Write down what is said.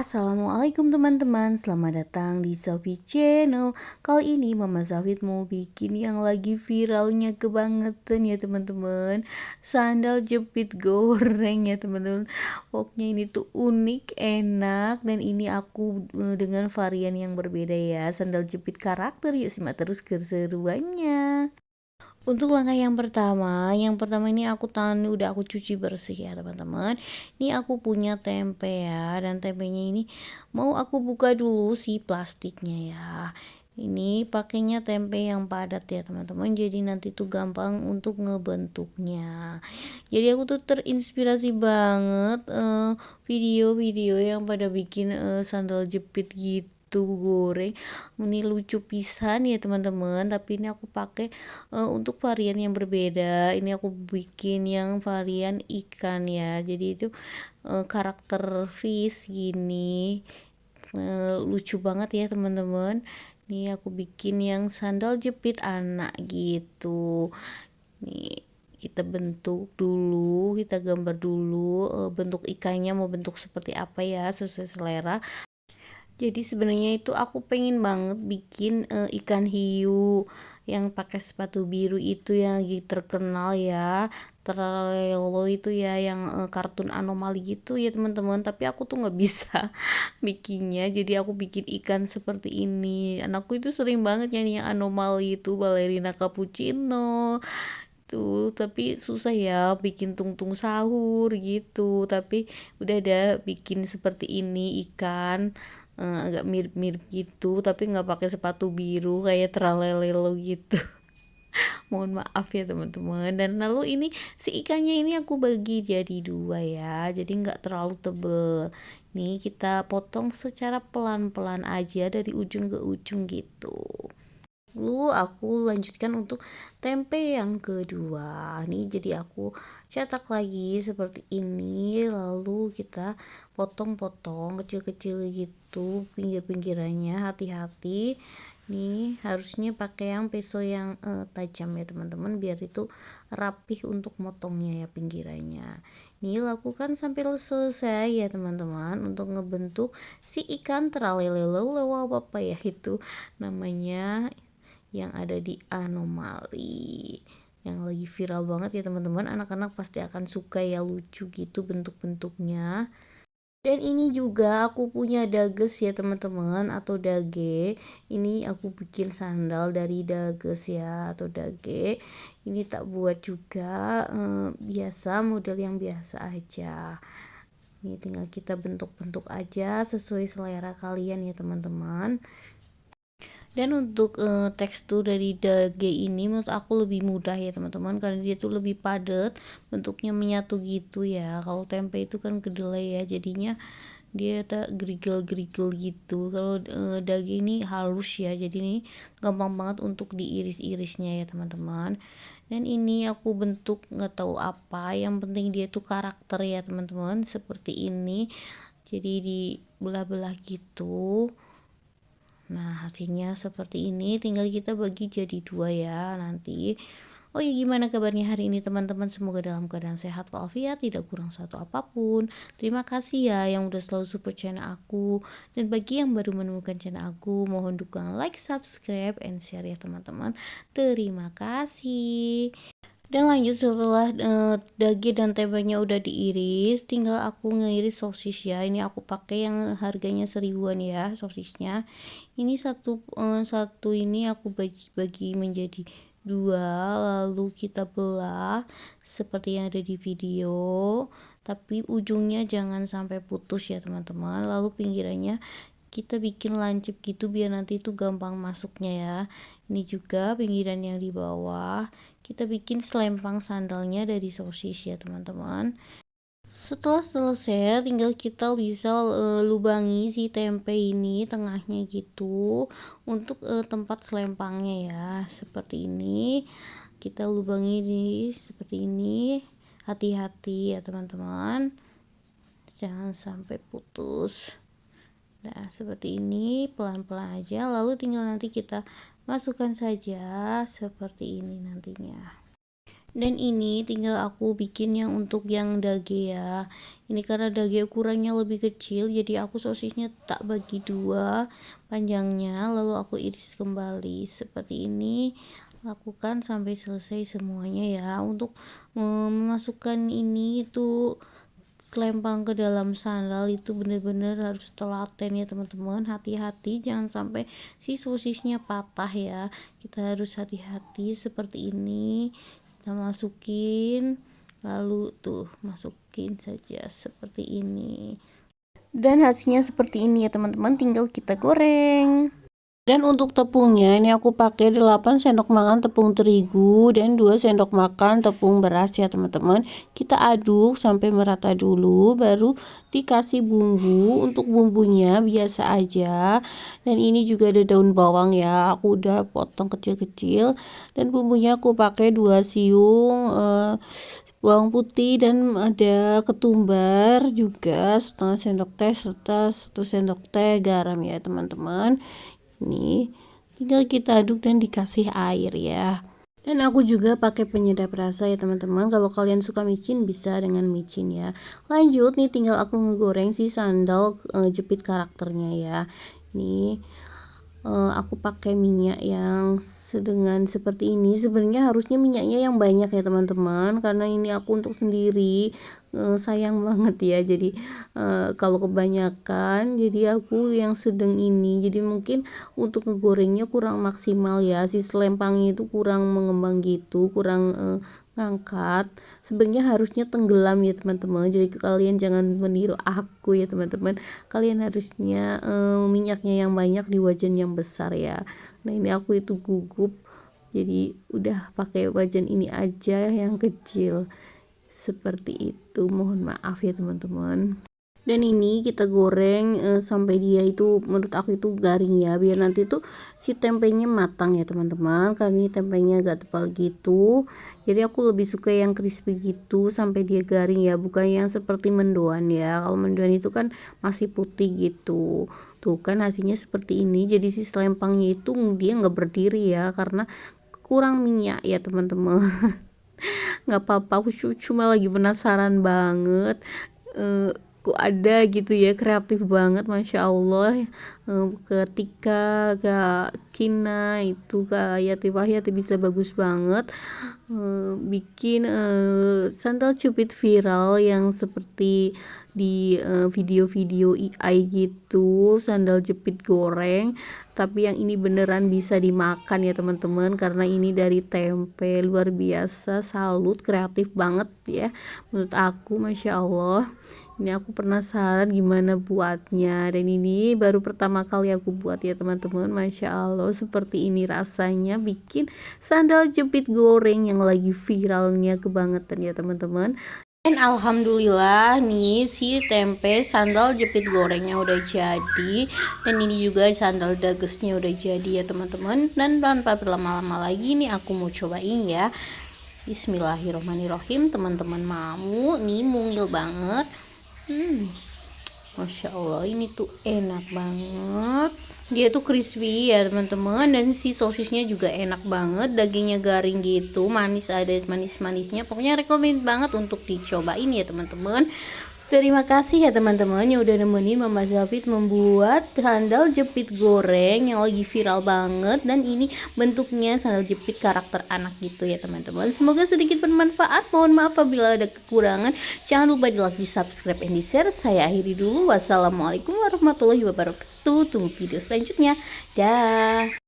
Assalamualaikum teman-teman, selamat datang di Zafid Channel. Kali ini Mama Zafid mau bikin yang lagi viralnya kebangetan ya teman-teman. Sandal jepit goreng ya teman-teman. Pokoknya ini tuh unik, enak, dan ini aku dengan varian yang berbeda ya. Sandal jepit karakter, yuk simak terus keseruannya. Untuk langkah yang pertama ini aku udah aku cuci bersih ya teman-teman. Ini aku punya tempe ya, dan tempenya ini mau aku buka dulu si plastiknya ya. Ini pakainya tempe yang padat ya teman-teman, jadi nanti tuh gampang untuk ngebentuknya. Jadi aku tuh terinspirasi banget video-video yang pada bikin sandal jepit gitu goreng. Ini lucu pisan ya teman-teman, tapi ini aku pakai untuk varian yang berbeda. Ini aku bikin yang varian ikan ya, jadi itu karakter fish gini. Lucu banget ya teman-teman. Nih aku bikin yang sandal jepit anak gitu. Nih kita bentuk dulu, kita gambar dulu bentuk ikannya mau bentuk seperti apa ya, sesuai selera. Jadi sebenarnya itu aku pengen banget bikin ikan hiu yang pakai sepatu biru itu yang lagi terkenal ya, Trello itu ya, yang kartun anomali gitu ya teman-teman. Tapi aku tuh nggak bisa bikinnya, jadi aku bikin ikan seperti ini. Anakku itu sering banget nyanyi yang anomali itu, balerina cappuccino tuh, tapi susah ya bikin tungtung sahur gitu. Tapi udah ada bikin seperti ini ikan agak mirip-mirip gitu, tapi nggak pakai sepatu biru kayak Tralelelo gitu. Mohon maaf ya teman-teman. Dan lalu ini si ikannya ini aku bagi jadi dua ya, jadi nggak terlalu tebel. Nih kita potong secara pelan-pelan aja dari ujung ke ujung gitu. Lalu aku lanjutkan untuk tempe yang kedua. Nih jadi aku cetak lagi seperti ini, lalu kita potong-potong kecil-kecil gitu pinggir-pinggirannya, hati-hati. Nih harusnya pakai yang pisau yang tajam ya teman-teman, biar itu rapih untuk motongnya ya pinggirannya. Nih lakukan sampai selesai ya teman-teman, untuk ngebentuk si ikan tralelelo apa ya itu namanya, yang ada di anomali, yang lagi viral banget ya teman-teman. Anak-anak pasti akan suka ya, lucu gitu bentuk-bentuknya. Dan ini juga aku punya dages ya teman-teman, atau dage. Ini aku bikin sandal dari dages ya, atau dage. Ini tak buat juga biasa, model yang biasa aja. Ini tinggal kita bentuk-bentuk aja sesuai selera kalian ya teman-teman. Dan untuk tekstur dari dage ini menurut aku lebih mudah ya teman-teman, karena dia tuh lebih padat, bentuknya menyatu gitu ya. Kalau tempe itu kan kedelai ya, jadinya dia tak gerigel-gerigel gitu. Kalau dage ini halus ya, jadi ini gampang banget untuk diiris-irisnya ya teman-teman. Dan ini aku bentuk nggak tahu apa, yang penting dia tuh karakter ya teman-teman, seperti ini. Jadi dibelah-belah gitu. Nah hasilnya seperti ini, tinggal kita bagi jadi dua ya nanti. Oh ya, gimana kabarnya hari ini teman-teman? Semoga dalam keadaan sehat walafiat, tidak kurang satu apapun. Terima kasih ya yang udah selalu support channel aku. Dan bagi yang baru menemukan channel aku, mohon dukungan like, subscribe, and share ya teman-teman. Terima kasih. Dan lanjut setelah daging dan tempenya udah diiris, tinggal aku ngiris sosis ya. Ini aku pakai yang harganya 1000-an ya sosisnya. Ini satu ini aku bagi menjadi dua, lalu kita belah seperti yang ada di video. Tapi ujungnya jangan sampai putus ya teman-teman. Lalu pinggirannya kita bikin lancip gitu biar nanti itu gampang masuknya ya. Ini juga pinggiran yang di bawah kita bikin selempang sandalnya dari sosis ya teman-teman. Setelah selesai tinggal kita bisa lubangi si tempe ini tengahnya gitu untuk tempat selempangnya ya, seperti ini. Kita lubangi seperti ini, hati-hati ya teman-teman, jangan sampai putus. Nah seperti ini, pelan-pelan aja, lalu tinggal nanti kita masukkan saja seperti ini nantinya. Dan ini tinggal aku bikin yang untuk yang dage ya. Ini karena dage ukurannya lebih kecil, jadi aku sosisnya tak bagi dua panjangnya, lalu aku iris kembali seperti ini. Lakukan sampai selesai semuanya ya. Untuk memasukkan ini itu selempang ke dalam sandal itu bener-bener harus telaten ya teman-teman, hati-hati jangan sampai si sosisnya patah ya. Kita harus hati-hati seperti ini, kita masukin, lalu tuh masukin saja seperti ini, dan hasilnya seperti ini ya teman-teman, tinggal kita goreng. Dan untuk tepungnya ini aku pakai 8 sendok makan tepung terigu dan 2 sendok makan tepung beras ya teman-teman. Kita aduk sampai merata dulu, baru dikasih bumbu. Untuk bumbunya biasa aja. Dan ini juga ada daun bawang ya, aku udah potong kecil-kecil. Dan bumbunya aku pakai 2 siung bawang putih, dan ada ketumbar juga setengah sendok teh serta 1 sendok teh garam ya teman-teman. Ini tinggal kita aduk dan dikasih air ya. Dan aku juga pakai penyedap rasa ya teman-teman. Kalau kalian suka micin bisa dengan micin ya. Lanjut nih, tinggal aku ngegoreng si sandal jepit karakternya ya. Ini aku pakai minyak yang sedengan seperti ini. Sebenarnya harusnya minyaknya yang banyak ya teman-teman, karena ini aku untuk sendiri, sayang banget ya. Jadi kalau kebanyakan, jadi aku yang sedang ini. Jadi mungkin untuk ngegorengnya kurang maksimal ya, si selempangnya itu kurang mengembang gitu, kurang ngangkat. Sebenarnya harusnya tenggelam ya teman-teman, jadi kalian jangan meniru aku ya teman-teman. Kalian harusnya minyaknya yang banyak di wajan yang besar ya. Nah ini aku itu gugup, jadi udah pakai wajan ini aja yang kecil seperti itu, mohon maaf ya teman-teman. Dan ini kita goreng sampai dia itu menurut aku itu garing ya, biar nanti tuh si tempenya matang ya teman-teman. Karena ini tempenya agak tebal gitu, jadi aku lebih suka yang crispy gitu sampai dia garing ya, bukan yang seperti mendoan ya. Kalau mendoan itu kan masih putih gitu, tuh kan hasilnya seperti ini. Jadi si selempangnya itu dia nggak berdiri ya, karena kurang minyak ya teman-teman. Nggak apa-apa, aku cuma lagi penasaran banget, kok ada gitu ya, kreatif banget Masya Allah. Ketika Kak Kina itu Kak Yati Wahyati bisa bagus banget bikin sandal jepit viral yang seperti di video-video AI gitu, sandal jepit goreng. Tapi yang ini beneran bisa dimakan ya teman-teman, karena ini dari tempe. Luar biasa, salut, kreatif banget ya menurut aku, Masya Allah. Ini aku penasaran gimana buatnya, dan ini baru pertama kali aku buat ya teman-teman. Masya Allah, seperti ini rasanya bikin sandal jepit goreng yang lagi viralnya kebangetan ya teman-teman. Dan alhamdulillah nih si tempe sandal jepit gorengnya udah jadi, dan ini juga sandal dagesnya udah jadi ya teman-teman. Dan tanpa berlama-lama lagi nih aku mau cobain ya. Bismillahirrohmanirrohim teman-teman. Mau nih mungil banget. Masya Allah, ini tuh enak banget. Dia tuh crispy ya teman-teman, dan si sosisnya juga enak banget, dagingnya garing gitu, manis, ada manis-manisnya. Pokoknya rekomend banget untuk dicobain ya teman-teman. Terima kasih ya teman-teman yang udah nemenin Mama Zafit membuat sandal jepit goreng yang lagi viral banget. Dan ini bentuknya sandal jepit karakter anak gitu ya teman-teman. Semoga sedikit bermanfaat. Mohon maaf apabila ada kekurangan. Jangan lupa di like, di subscribe, and di share. Saya akhiri dulu. Wassalamualaikum warahmatullahi wabarakatuh. Tunggu video selanjutnya. Dah.